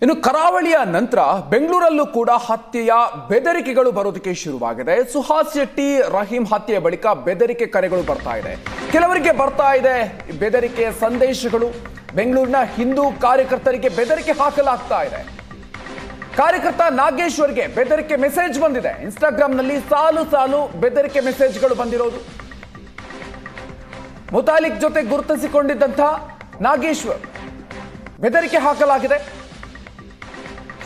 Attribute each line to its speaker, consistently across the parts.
Speaker 1: ಇನ್ನು ಕರಾವಳಿಯ ನಂತರ ಬೆಂಗಳೂರಲ್ಲೂ ಕೂಡ ಹತ್ಯೆಯ ಬೆದರಿಕೆಗಳು ಬರೋದಕ್ಕೆ ಶುರುವಾಗಿದೆ. ಸುಹಾಸ್ ಶೆಟ್ಟಿ ರಹೀಂ ಹತ್ಯೆಯ ಬಳಿಕ ಬೆದರಿಕೆ ಕರೆಗಳು ಬರ್ತಾ ಇದೆ. ಕೆಲವರಿಗೆ ಬರ್ತಾ ಇದೆ ಬೆದರಿಕೆ ಸಂದೇಶಗಳು. ಬೆಂಗಳೂರಿನ ಹಿಂದೂ ಕಾರ್ಯಕರ್ತರಿಗೆ ಬೆದರಿಕೆ ಹಾಕಲಾಗ್ತಾ ಇದೆ. ಕಾರ್ಯಕರ್ತ ನಾಗೇಶ್ವರ್ಗೆ ಬೆದರಿಕೆ ಮೆಸೇಜ್ ಬಂದಿದೆ. ಇನ್ಸ್ಟಾಗ್ರಾಂನಲ್ಲಿ ಸಾಲು ಸಾಲು ಬೆದರಿಕೆ ಮೆಸೇಜ್ಗಳು ಬಂದಿರೋದು. ಮುತಾಲಿಕ್ ಜೊತೆ ಗುರುತಿಸಿಕೊಂಡಿದ್ದಂಥ ನಾಗೇಶ್ವರ್ ಬೆದರಿಕೆ ಹಾಕಲಾಗಿದೆ.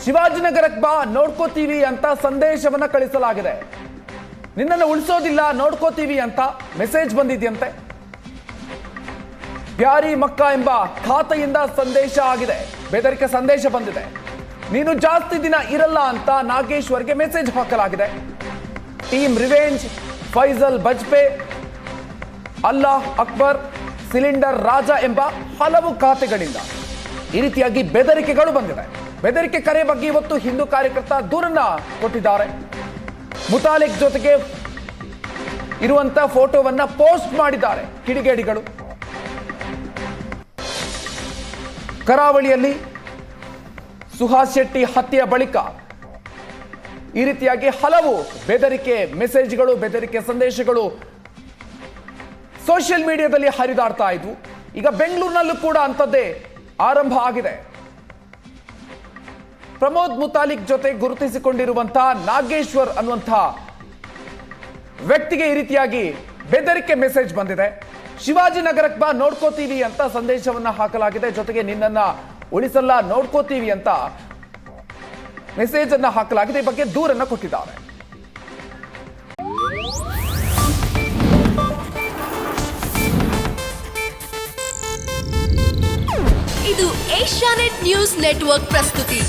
Speaker 1: ಶಿವಾಜಿನಗರಕ್ಕೆ ಬಾ, ನೋಡ್ಕೋತೀವಿ ಅಂತ ಸಂದೇಶವನ್ನ ಕಳಿಸಲಾಗಿದೆ. ನಿನ್ನನ್ನು ಉಳಿಸೋದಿಲ್ಲ, ನೋಡ್ಕೋತೀವಿ ಅಂತ ಮೆಸೇಜ್ ಬಂದಿದೆಯಂತೆ. ಪ್ಯಾರಿ ಮಕ್ಕಾ ಎಂಬ ಖಾತೆಯಿಂದ ಸಂದೇಶ ಆಗಿದೆ. ಬೆದರಿಕೆ ಸಂದೇಶ ಬಂದಿದೆ. ನೀನು ಜಾಸ್ತಿ ದಿನ ಇರಲ್ಲ ಅಂತ ನಾಗೇಶ್ವರ್ಗೆ ಮೆಸೇಜ್ ಹಾಕಲಾಗಿದೆ. ಟೀಮ್ ರಿವೆಂಜ್, ಫೈಜಲ್ ಬಜ್ಪೆ, ಅಲ್ಲಾಹ್ ಅಕ್ಬರ್, ಸಿಲಿಂಡರ್ ರಾಜ ಎಂಬ ಹಲವು ಖಾತೆಗಳಿಂದ ಈ ರೀತಿಯಾಗಿ ಬೆದರಿಕೆಗಳು ಬಂದಿದೆ. ಬೆದರಿಕೆ ಕರೆ ಬಗ್ಗೆ ಇವತ್ತು ಹಿಂದೂ ಕಾರ್ಯಕರ್ತ ದೂರನ್ನ ಕೊಟ್ಟಿದ್ದಾರೆ. ಮುತಾಲಿಕ್ ಜೊತೆಗೆ ಇರುವಂತ ಫೋಟೋವನ್ನ ಪೋಸ್ಟ್ ಮಾಡಿದ್ದಾರೆ ಕಿಡಿಗೇಡಿಗಳು. ಕರಾವಳಿಯಲ್ಲಿ ಸುಹಾಸ್ ಶೆಟ್ಟಿ ಹತ್ಯೆಯ ಬಳಿಕ ಈ ರೀತಿಯಾಗಿ ಹಲವು ಬೆದರಿಕೆ ಮೆಸೇಜ್ಗಳು, ಬೆದರಿಕೆ ಸಂದೇಶಗಳು ಸೋಷಿಯಲ್ ಮೀಡಿಯಾದಲ್ಲಿ ಹರಿದಾಡ್ತಾ ಇದ್ವು. ಈಗ ಬೆಂಗಳೂರಿನಲ್ಲೂ ಕೂಡ ಅಂಥದ್ದೇ ಆರಂಭ ಆಗಿದೆ. ಪ್ರಮೋದ್ ಮುತಾಲಿಕ್ ಜೊತೆ ಗುರುತಿಸಿಕೊಂಡಿರುವಂತಹ ನಾಗೇಶ್ವರ್ ಅನ್ನುವಂತಹ ವ್ಯಕ್ತಿಗೆ ಈ ರೀತಿಯಾಗಿ ಬೆದರಿಕೆ ಮೆಸೇಜ್ ಬಂದಿದೆ. ಶಿವಾಜಿನಗರಕ್ಕೆ ಬಾ, ನೋಡ್ಕೋತೀವಿ ಅಂತ ಸಂದೇಶವನ್ನ ಹಾಕಲಾಗಿದೆ. ಜೊತೆಗೆ ನಿನ್ನನ್ನ ಉಳಿಸಲ್ಲ, ನೋಡ್ಕೋತೀವಿ ಅಂತ ಮೆಸೇಜ್ ಅನ್ನ ಹಾಕಲಾಗಿದೆ. ಈ ಬಗ್ಗೆ ದೂರನ್ನ ಕೊಟ್ಟಿದ್ದಾರೆ.
Speaker 2: ಇದು ಏಷ್ಯಾನೆಟ್ ನ್ಯೂಸ್ ನೆಟ್ವರ್ಕ್ ಪ್ರಸ್ತುತಿ.